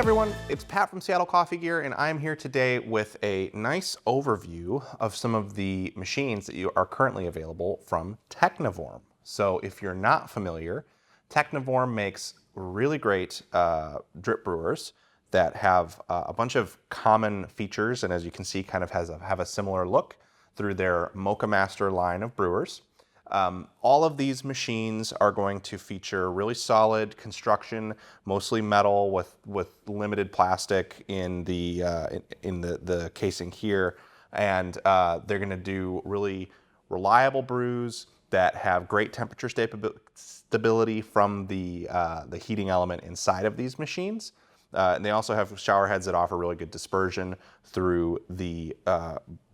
everyone, it's Pat from Seattle Coffee Gear, and I'm here today with a nice overview of some of the machines that are currently available from Technivorm. So if you're not familiar, Technivorm makes really great drip brewers that have a bunch of common features, and as you can see, kind of have a similar look through their Moccamaster line of brewers. All of these machines are going to feature really solid construction, mostly metal with limited plastic in the casing here, and they're going to do really reliable brews that have great temperature stability from the heating element inside of these machines. And they also have shower heads that offer really good dispersion through the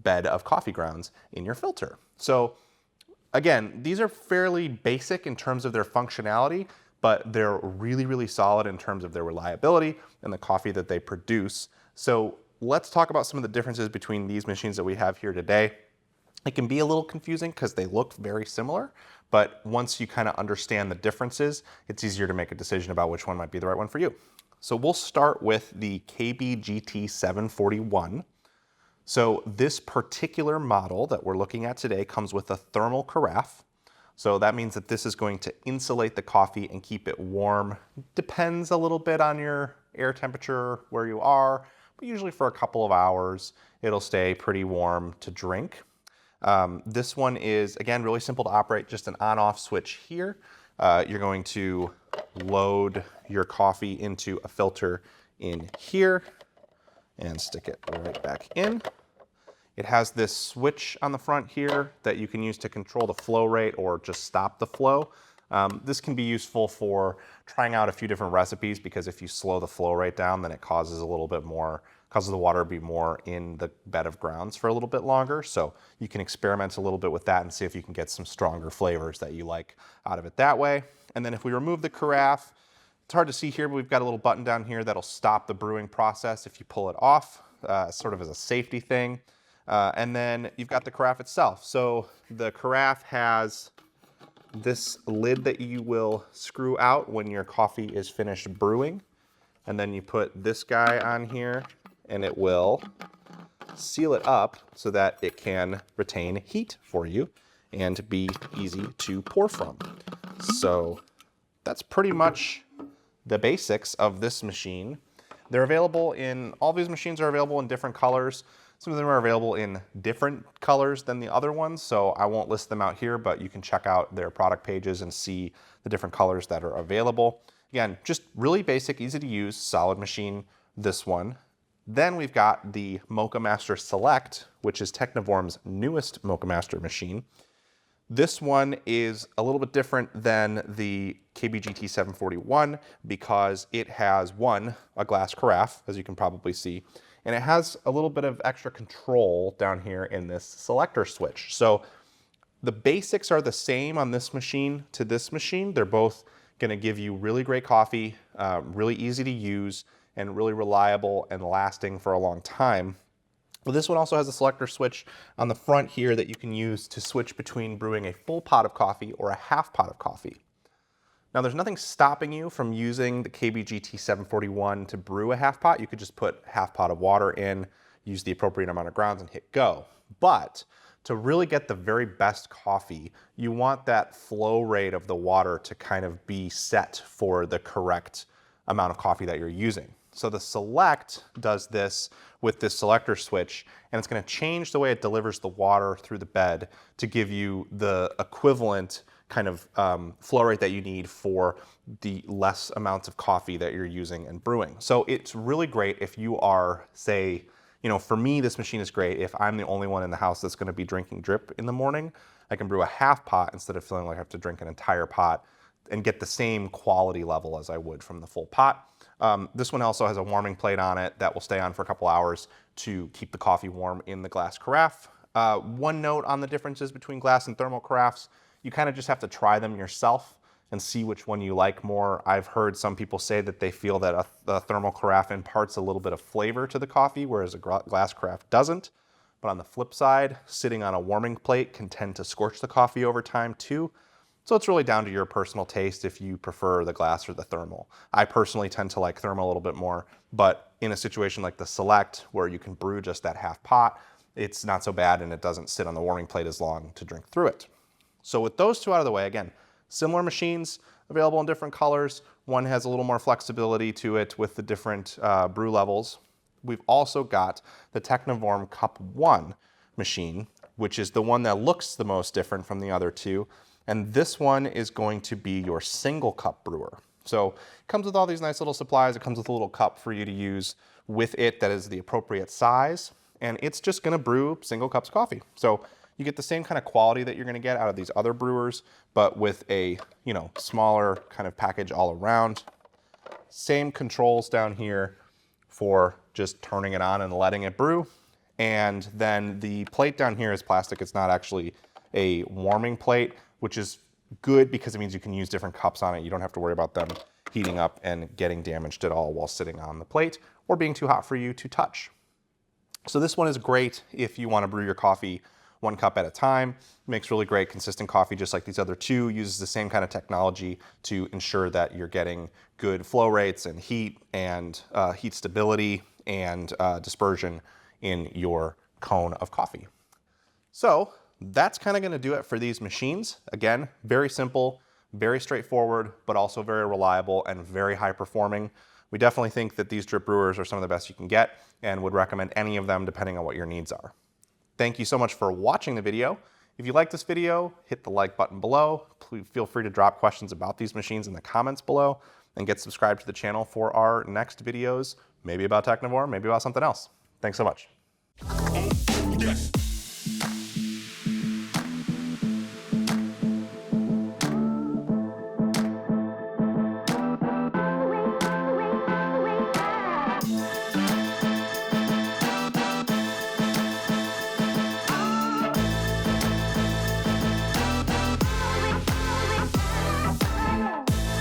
bed of coffee grounds in your filter. So again, these are fairly basic in terms of their functionality, but they're really, really solid in terms of their reliability and the coffee that they produce. So let's talk about some of the differences between these machines that we have here today. It can be a little confusing because they look very similar, but once you kind of understand the differences, it's easier to make a decision about which one might be the right one for you. So we'll start with the KBGT 741. So this particular model that we're looking at today comes with a thermal carafe. So that means that this is going to insulate the coffee and keep it warm. Depends a little bit on your air temperature where you are, but usually for a couple of hours, it'll stay pretty warm to drink. This one is, again, really simple to operate, just an on-off switch here. You're going to load your coffee into a filter in here and stick it right back in. It has this switch on the front here that you can use to control the flow rate or just stop the flow. This can be useful for trying out a few different recipes because if you slow the flow rate down, then it causes a little bit more, causes the water to be more in the bed of grounds for a little bit longer. So you can experiment a little bit with that and see if you can get some stronger flavors that you like out of it that way. And then if we remove the carafe, it's hard to see here, but we've got a little button down here that'll stop the brewing process if you pull it off, sort of as a safety thing. And then you've got the carafe itself. So the carafe has this lid that you will screw out when your coffee is finished brewing. And then you put this guy on here and it will seal it up so that it can retain heat for you and be easy to pour from. So that's pretty much the basics of this machine. They're available in, all these machines are available in different colors. Some of them are available in different colors than the other ones, so I won't list them out here, but you can check out their product pages and see the different colors that are available. Again, just really basic, easy to use, solid machine, this one. Then we've got the Moccamaster Select, which is Technivorm's newest Moccamaster machine. This one is a little bit different than the KBGT 741 because it has, one, a glass carafe, as you can probably see, and it has a little bit of extra control down here in this selector switch. So the basics are the same on this machine to this machine. They're both gonna give you really great coffee, really easy to use, and really reliable and lasting for a long time. Well, this one also has a selector switch on the front here that you can use to switch between brewing a full pot of coffee or a half pot of coffee. Now, there's nothing stopping you from using the KBGT 741 to brew a half pot. You could just put half pot of water in, use the appropriate amount of grounds and hit go. But to really get the very best coffee, you want that flow rate of the water to kind of be set for the correct amount of coffee that you're using. So the Select does this with this selector switch, and it's going to change the way it delivers the water through the bed to give you the equivalent kind of flow rate that you need for the less amounts of coffee that you're using and brewing. So it's really great if you are, say, you know, for me, this machine is great if I'm the only one in the house that's going to be drinking drip in the morning. I can brew a half pot instead of feeling like I have to drink an entire pot and get the same quality level as I would from the full pot. This one also has a warming plate on it that will stay on for a couple hours to keep the coffee warm in the glass carafe. One note on the differences between glass and thermal carafes, you kind of just have to try them yourself and see which one you like more. I've heard some people say that they feel that a thermal carafe imparts a little bit of flavor to the coffee, whereas a glass carafe doesn't. But on the flip side, sitting on a warming plate can tend to scorch the coffee over time too. So it's really down to your personal taste if you prefer the glass or the thermal. I personally tend to like thermal a little bit more, but in a situation like the Select where you can brew just that half pot, it's not so bad and it doesn't sit on the warming plate as long to drink through it. So with those two out of the way, again, similar machines available in different colors. One has a little more flexibility to it with the different brew levels. We've also got the Technivorm Cup 1 machine, which is the one that looks the most different from the other two. And this one is going to be your single cup brewer. So it comes with all these nice little supplies. It comes with a little cup for you to use with it that is the appropriate size. And it's just gonna brew single cups of coffee. So you get the same kind of quality that you're gonna get out of these other brewers, but with a, smaller kind of package all around. Same controls down here for just turning it on and letting it brew. And then the plate down here is plastic. It's not actually a warming plate, which is good because it means you can use different cups on it. You don't have to worry about them heating up and getting damaged at all while sitting on the plate or being too hot for you to touch. So this one is great if you want to brew your coffee 1 cup at a time. It makes really great consistent coffee just like these other two. Uses the same kind of technology to ensure that you're getting good flow rates and heat stability and dispersion in your cone of coffee. So that's kind of going to do it for these machines. Again, very simple, very straightforward, but also very reliable and very high performing. We definitely think that these drip brewers are some of the best you can get and would recommend any of them depending on what your needs are. Thank you so much for watching the video. If you like this video, hit the like button below. Please feel free to drop questions about these machines in the comments below and get subscribed to the channel for our next videos, maybe about Technivorm, maybe about something else. Thanks so much.